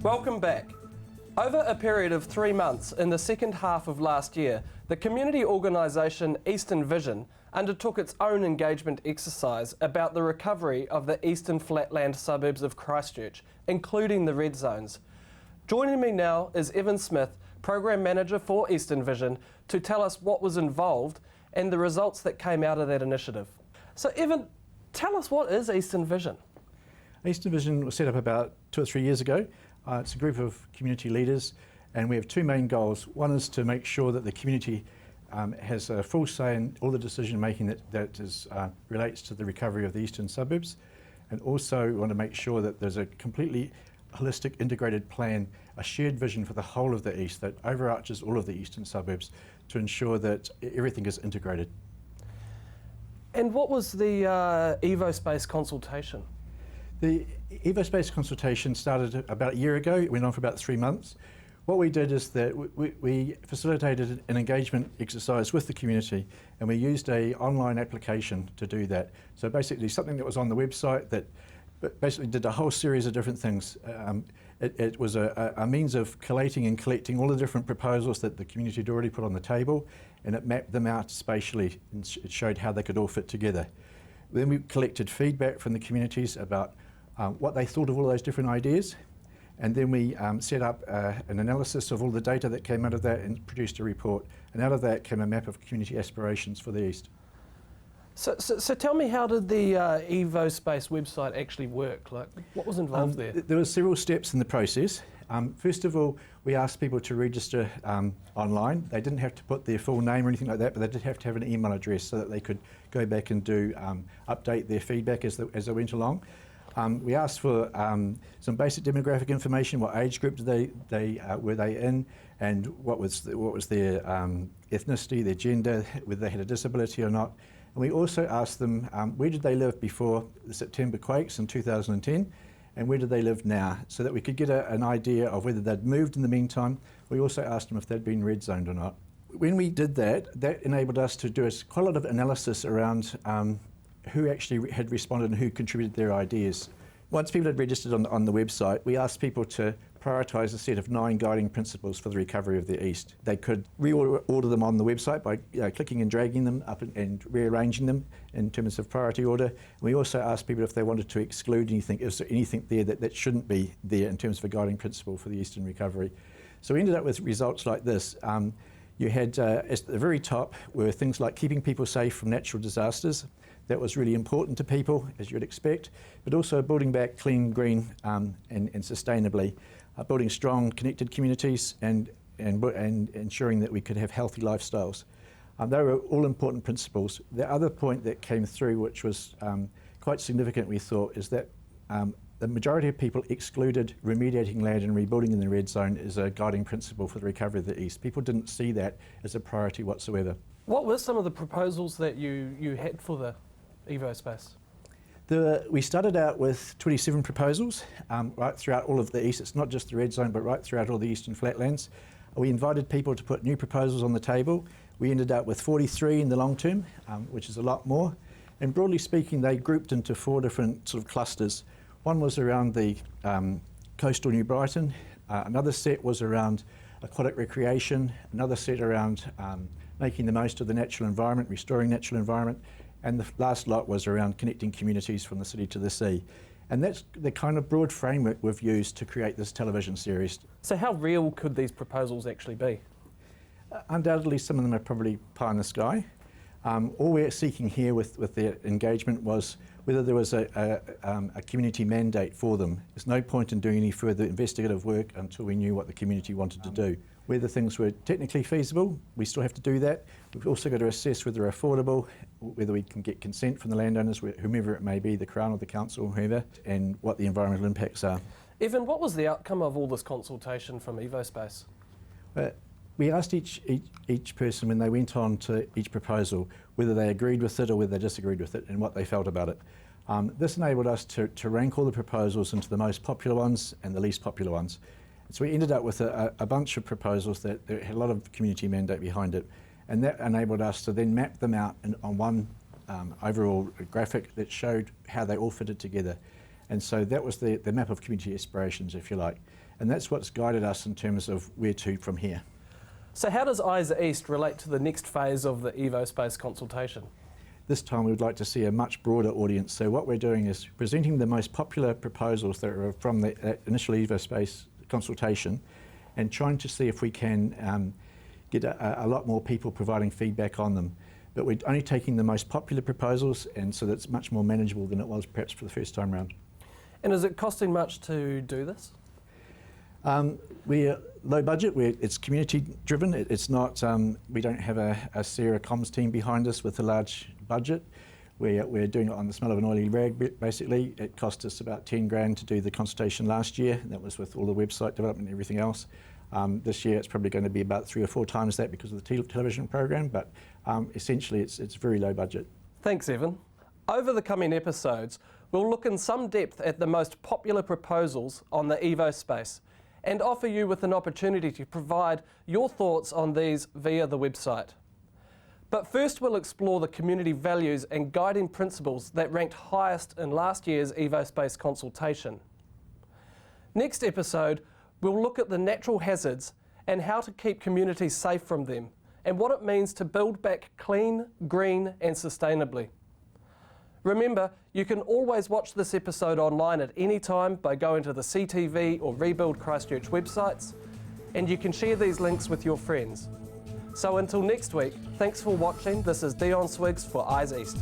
Welcome back. Over a period of 3 months in the second half of last year, the community organisation Eastern Vision undertook its own engagement exercise about the recovery of the eastern flatland suburbs of Christchurch, including the red zones. Joining me now is Evan Smith, Program Manager for Eastern Vision, to tell us what was involved and the results that came out of that initiative. So Evan, tell us, what is Eastern Vision? Eastern Vision was set up about 2 or 3 years ago. It's a group of community leaders, and we have two main goals. One is to make sure that the community has a full say in all the decision making that relates to the recovery of the eastern suburbs, and also we want to make sure that there's a completely holistic integrated plan, a shared vision for the whole of the east that overarches all of the eastern suburbs to ensure that everything is integrated. And what was the EVOSPACE consultation? The EVOSPACE consultation started about a year ago. It went on for about 3 months. What we did is that we facilitated an engagement exercise with the community, and we used an online application to do that. So basically something that was on the website that basically did a whole series of different things. It was a means of collating and collecting all the different proposals that the community had already put on the table, and it mapped them out spatially, and it showed how they could all fit together. Then we collected feedback from the communities about what they thought of all those different ideas, and then we set up an analysis of all the data that came out of that and produced a report, and out of that came a map of community aspirations for the east. So tell me, how did the EVOSPACE website actually work? Like, what was involved there? There were several steps in the process. First of all, we asked people to register online. They didn't have to put their full name or anything like that, but they did have to have an email address so that they could go back and update their feedback as they went along. We asked for some basic demographic information: what age group were they in, and what was their ethnicity, their gender, whether they had a disability or not. And we also asked them where did they live before the September quakes in 2010, and where do they live now, so that we could get an idea of whether they'd moved in the meantime. We also asked them if they'd been red zoned or not. When we did that, that enabled us to do quite a lot of analysis around who actually had responded and who contributed their ideas. Once people had registered on the website, we asked people to prioritise a set of 9 guiding principles for the recovery of the east. They could reorder them on the website by clicking and dragging them up and rearranging them in terms of priority order. We also asked people if they wanted to exclude anything, is there anything there that shouldn't be there in terms of a guiding principle for the eastern recovery. So we ended up with results like this. You had, at the very top, were things like keeping people safe from natural disasters. That was really important to people, as you'd expect, but also building back clean, green and sustainably, building strong, connected communities and ensuring that we could have healthy lifestyles. They were all important principles. The other point that came through, which was quite significant, we thought, is that the majority of people excluded remediating land and rebuilding in the red zone as a guiding principle for the recovery of the east. People didn't see that as a priority whatsoever. What were some of the proposals that you had for the EVOSPACE? We started out with 27 proposals right throughout all of the east. It's not just the red zone, but right throughout all the eastern flatlands. We invited people to put new proposals on the table. We ended up with 43 in the long term, which is a lot more. And broadly speaking, they grouped into 4 different sort of clusters. One was around the coastal New Brighton. Another set was around aquatic recreation. Another set around making the most of the natural environment, restoring natural environment. And the last lot was around connecting communities from the city to the sea. And that's the kind of broad framework we've used to create this television series. So how real could these proposals actually be? Undoubtedly, some of them are probably pie in the sky. All we're seeking here with their engagement was whether there was a community mandate for them. There's no point in doing any further investigative work until we knew what the community wanted to do. Whether things were technically feasible, we still have to do that. We've also got to assess whether they're affordable, whether we can get consent from the landowners, whomever it may be, the Crown or the Council or whoever, and what the environmental impacts are. Evan, what was the outcome of all this consultation from EVOSPACE? We asked each person when they went on to each proposal whether they agreed with it or whether they disagreed with it and what they felt about it. This enabled us to rank all the proposals into the most popular ones and the least popular ones. So we ended up with a bunch of proposals that had a lot of community mandate behind it, and that enabled us to then map them out on one overall graphic that showed how they all fitted together. And so that was the map of community aspirations, if you like. and that's what's guided us in terms of where to from here. So how does Eyes East relate to the next phase of the EVOSPACE consultation? This time we would like to see a much broader audience. So what we're doing is presenting the most popular proposals that are from the initial EVOSPACE consultation and trying to see if we can get a lot more people providing feedback on them. But we're only taking the most popular proposals, and so that's much more manageable than it was perhaps for the first time round. And is it costing much to do this? We're low budget, it's community driven, it's not, we don't have a Sarah comms team behind us with a large budget. We're doing it on the smell of an oily rag basically. It cost us about 10 grand to do the consultation last year, and that was with all the website development and everything else. This year it's probably going to be about 3 or 4 times that because of the television program, but essentially it's very low budget. Thanks, Evan. Over the coming episodes, we'll look in some depth at the most popular proposals on the EVOSPACE and offer you with an opportunity to provide your thoughts on these via the website. But first we'll explore the community values and guiding principles that ranked highest in last year's EVOSPACE consultation. Next episode, we'll look at the natural hazards and how to keep communities safe from them, and what it means to build back clean, green and sustainably. Remember, you can always watch this episode online at any time by going to the CTV or Rebuild Christchurch websites, and you can share these links with your friends. So until next week, thanks for watching. This is Dion Swiggs for Eyes East.